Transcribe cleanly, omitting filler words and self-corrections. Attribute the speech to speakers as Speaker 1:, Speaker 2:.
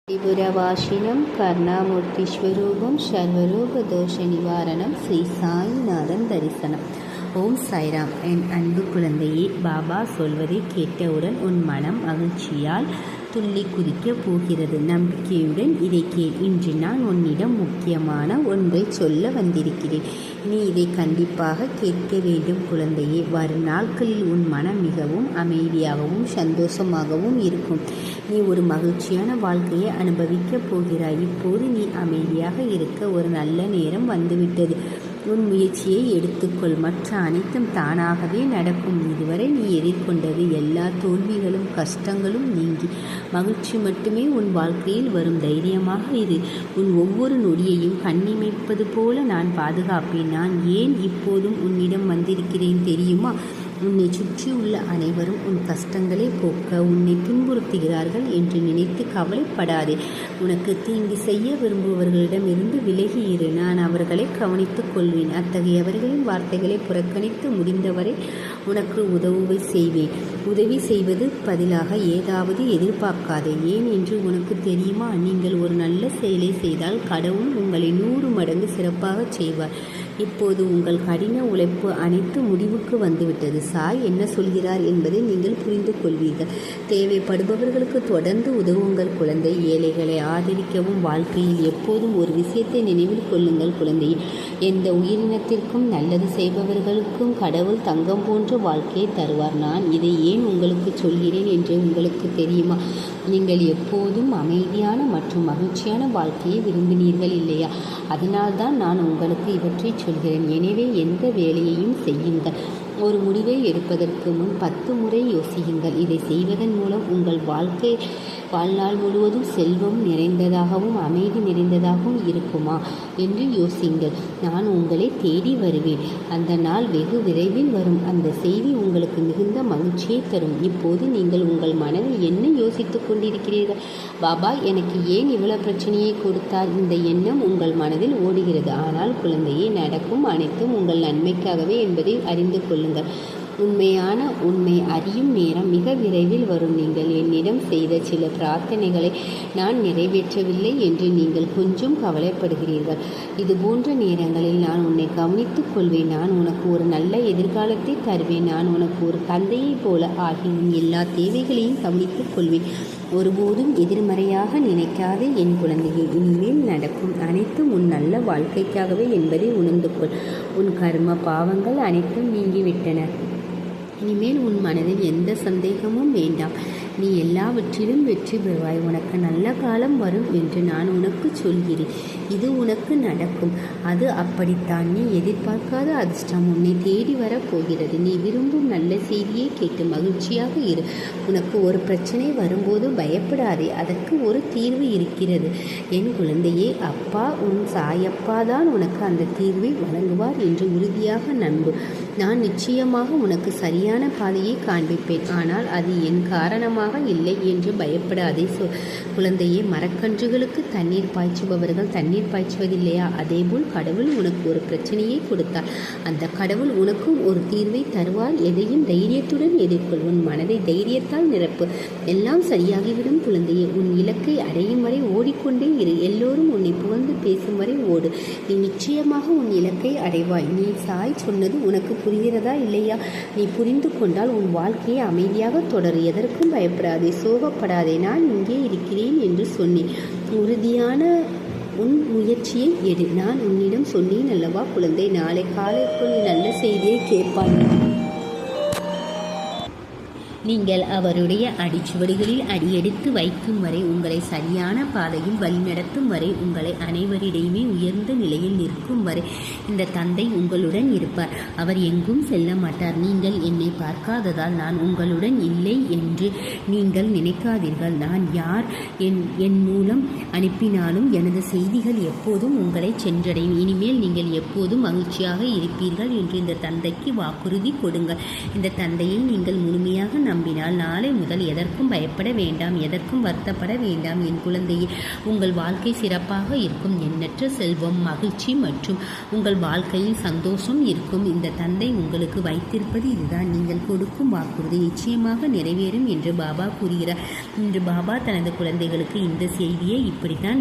Speaker 1: திரிபுரவாசினம் கர்ணாமூர்த்திஸ்வரூபம் சர்வரோகதோஷ நிவாரணம் ஸ்ரீ சாயிநாதன் தரிசனம். ஓம் சாய்ராம். என் அன்பு குழந்தையே, பாபா சொல்வதை கேட்டவுடன் உன் மனம் மகிழ்ச்சியால் துள்ளி குதிக்கப் போகிறது. நம்பிக்கையுடன் இதை கேள். இன்று நான் உன்னிடம் முக்கியமான ஒன்றை சொல்ல வந்திருக்கிறேன். நீ இதை கண்டிப்பாக கேட்க வேண்டும் குழந்தையே. வரும் நாட்களில் உன் மனம் மிகவும் அமைதியாகவும் சந்தோஷமாகவும் இருக்கும். நீ ஒரு மகிழ்ச்சியான வாழ்க்கையை அனுபவிக்கப் போகிறாய். இப்போது நீ அமைதியாக இருக்க ஒரு நல்ல நேரம் வந்துவிட்டது. உன் முயற்சியை எடுத்துக்கொள். மற்ற அனைத்தும் தானாகவே நடக்கும். இதுவரை நீ எதிர்கொண்டது எல்லா தோல்விகளும் கஷ்டங்களும் நீங்கி மகிழ்ச்சி மட்டுமே உன் வாழ்க்கையில் வரும். தைரியமாக இரு. உன் ஒவ்வொரு நொடியையும் கண்ணிமைப்பது போல நான் பாதுகாப்பேன். நான் ஏன் இப்போதும் உன்னிடம் வந்திருக்கிறேன் தெரியுமா? உன்னை சுற்றியுள்ள அனைவரும் உன் கஷ்டங்களை போக்க உன்னை துன்புறுத்துகிறார்கள் என்று நினைத்து கவலைப்படாதே. உனக்கு தீங்கு செய்ய விரும்புபவர்களிடமிருந்து விலகி இரு. நான் அவர்களை கவனித்துக் கொள்வேன். அத்தகையவர்களின் வார்த்தைகளை புறக்கணித்து முடிந்தவரை உனக்கு உதவி செய்வது பதிலாக ஏதாவது எதிர்பார்க்காதே. ஏன் என்று உனக்கு தெரியுமா? நீங்கள் ஒரு நல்ல செயலை செய்தால் கடவுள் உங்களை 100 மடங்கு சிறப்பாக செய்வார். இப்போது உங்கள் கடின உழைப்பு அனைத்து முடிவுக்கு வந்துவிட்டது. சாய் என்ன சொல்கிறார் என்பதை நீங்கள் புரிந்து கொள்வீர்கள். தேவைப்படுபவர்களுக்கு தொடர்ந்து உதவுங்கள் குழந்தை. ஏழைகளை ஆதரிக்கவும். வாழ்க்கையில் எப்போதும் ஒரு விஷயத்தை நினைவில் கொள்ளுங்கள் குழந்தையே. எந்த உயிரினத்திற்கும் நல்லது செய்பவர்களுக்கும் கடவுள் தங்கம் போன்ற வாழ்க்கையை தருவார். நான் இதை ஏன் உங்களுக்கு சொல்கிறேன் என்று உங்களுக்கு தெரியுமா? நீங்கள் எப்போதும் அமைதியான மற்றும் மகிழ்ச்சியான வாழ்க்கையை விரும்பினீர்கள் இல்லையா? அதனால்தான் நான் உங்களுக்கு இவற்றை சொல்கிறேன். எனவே எந்த வேலையையும் செய்யுங்கள். ஒரு முடிவை எடுப்பதற்கு முன் 10 முறை யோசியுங்கள். இதை செய்வதன் மூலம் உங்கள் வாழ்நாள் முழுவதும் செல்வம் நிறைந்ததாகவும் அமைதி நிறைந்ததாகவும் இருக்குமா என்று யோசியுங்கள். நான் உங்களை தேடி வருவேன். அந்த நாள் வெகு விரைவில் வரும். அந்த செய்தி உங்களுக்கு மிகுந்த மகிழ்ச்சியை தரும். இப்போது நீங்கள் உங்கள் மனதில் என்ன யோசித்துக் கொண்டிருக்கிறீர்கள்? பாபா எனக்கு ஏன் இவ்வளவு பிரச்சனையை கொடுத்தார்? இந்த எண்ணம் உங்கள் மனதில் ஓடுகிறது. ஆனால் குழந்தையே, நடக்கும் அனைத்தும் உங்கள் நன்மைக்காகவே என்பதை அறிந்து கொள்ளுங்கள். உண்மை அறியும் நேரம் மிக விரைவில் வரும். நீங்கள் என்னிடம் செய்த சில பிரார்த்தனைகளை நான் நிறைவேற்றவில்லை என்று நீங்கள் கொஞ்சம் கவலைப்படுகிறீர்கள். இது போன்ற நேரங்களில் நான் உன்னை கவனித்துக் கொள்வேன். நான் உனக்கு ஒரு நல்ல எதிர்காலத்தை தருவேன். நான் உனக்கு ஒரு தந்தையைப் போல ஆகி உன் எல்லா தேவைகளையும் கவனித்துக் கொள்வேன். ஒருபோதும் எதிர்மறையாக நினைக்காதே என் குழந்தையை. இனிமேல் நடக்கும் அனைத்தும் உன் நல்ல வாழ்க்கைக்காகவே என்பதை உணர்ந்து கொள். உன் கர்ம பாவங்கள் அனைத்தும் நீங்கிவிட்டன. இனிமேல் உன் மனதில் எந்த சந்தேகமும் வேண்டாம். நீ எல்லாவற்றிலும் வெற்றி பெறுவாய். உனக்கு நல்ல காலம் வரும் என்று நான் உனக்கு சொல்கிறேன். இது உனக்கு நடக்கும். அது அப்படித்தான். நீ எதிர்பார்க்காத அதிர்ஷ்டம் உன்னை தேடி வரப்போகிறது. நீ விரும்பும் நல்ல செய்தியை கேட்டு மகிழ்ச்சியாக இரு. உனக்கு ஒரு பிரச்சனை வரும்போது பயப்படாதே. அதற்கு ஒரு தீர்வு இருக்கிறது என் குழந்தையே. அப்பா, உன் சாயப்பா தான் உனக்கு அந்த தீர்வை வழங்குவார் என்று உறுதியாக நம்பு. நான் நிச்சயமாக உனக்கு சரியான பாதையை காண்பிப்பேன். ஆனால் அது என் காரணமாக இல்லை என்று பயப்படாதே. குழந்தையே, மரக்கன்றுகளுக்கு தண்ணீர் பாய்ச்சுபவர்கள் தண்ணீர் பாய்ச்சுவதில்லையா? அதேபோல் கடவுள் உனக்கு ஒரு பிரச்சனையை கொடுத்தார். அந்த கடவுள் உனக்கும் ஒரு தீர்வை தருவார். எதையும் தைரியத்துடன் எதிர்கொள். உன் மனதை தைரியத்தால் நிரப்பு. எல்லாம் சரியாகிவிடும் குழந்தையே. உன் இலக்கை அடையும் வரை ஓடிக்கொண்டே இரு. எல்லோரும் உன்னை புகழ்ந்து பேசும் வரை ஓடு. நீ நிச்சயமாக உன் இலக்கை அடைவாய். நீ சாய் சொன்னது உனக்கு புரிகிறதா இல்லையா? நீ புரிந்து கொண்டால் உன் வாழ்க்கையை அமைதியாக தொடரு. எதற்கும் பயப்படாதே, சோகப்படாதே. நான் இங்கே இருக்கிறேன் என்று சொன்னேன். உறுதியான உன் முயற்சியை எடு. நான் உன்னிடம் சொன்னேன் அல்லவா குழந்தை, நாளை காலைக்குள் நல்ல செய்தியை கேட்பாய். நீங்கள் அவருடைய அடிச்சுவடுகளில் அடியெடுத்து வைக்கும் வரை, உங்களை சரியான பாதையில் வழிநடத்தும் வரை, உங்களை அனைவரிடையுமே உயர்ந்த நிலையில் நிற்கும் வரை இந்த தந்தை உங்களுடன் இருப்பார். அவர் எங்கும் செல்ல மாட்டார். நீங்கள் என்னை பார்க்காததால் நான் உங்களுடன் இல்லை என்று நீங்கள் நினைக்காதீர்கள். நான் யார் என் மூலம் அனுப்பினாலும் எனது செய்திகள் எப்போதும் உங்களை சென்றடையும். இனிமேல் நீங்கள் எப்போதும் மகிழ்ச்சியாக இருப்பீர்கள் என்று இந்த தந்தைக்கு வாக்குறுதி கொடுங்கள். இந்த தந்தையை நீங்கள் முழுமையாக நம்பினால் நாளை முதல் எதற்கும் பயப்பட வேண்டாம், எதற்கும் வருத்தப்பட வேண்டாம் என் குழந்தையே. உங்கள் வாழ்க்கை சிறப்பாக இருக்கும். எண்ணற்ற செல்வம், மகிழ்ச்சி மற்றும் உங்கள் வாழ்க்கையில் சந்தோஷம் இருக்கும். இந்த தந்தை உங்களுக்கு வைத்திருப்பது இதுதான். நீங்கள் கொடுக்கும் வாக்குறுதி நிச்சயமாக நிறைவேறும் என்று பாபா கூறுகிறார். இன்று பாபா தனது குழந்தைகளுக்கு இந்த செய்தியை இப்படித்தான்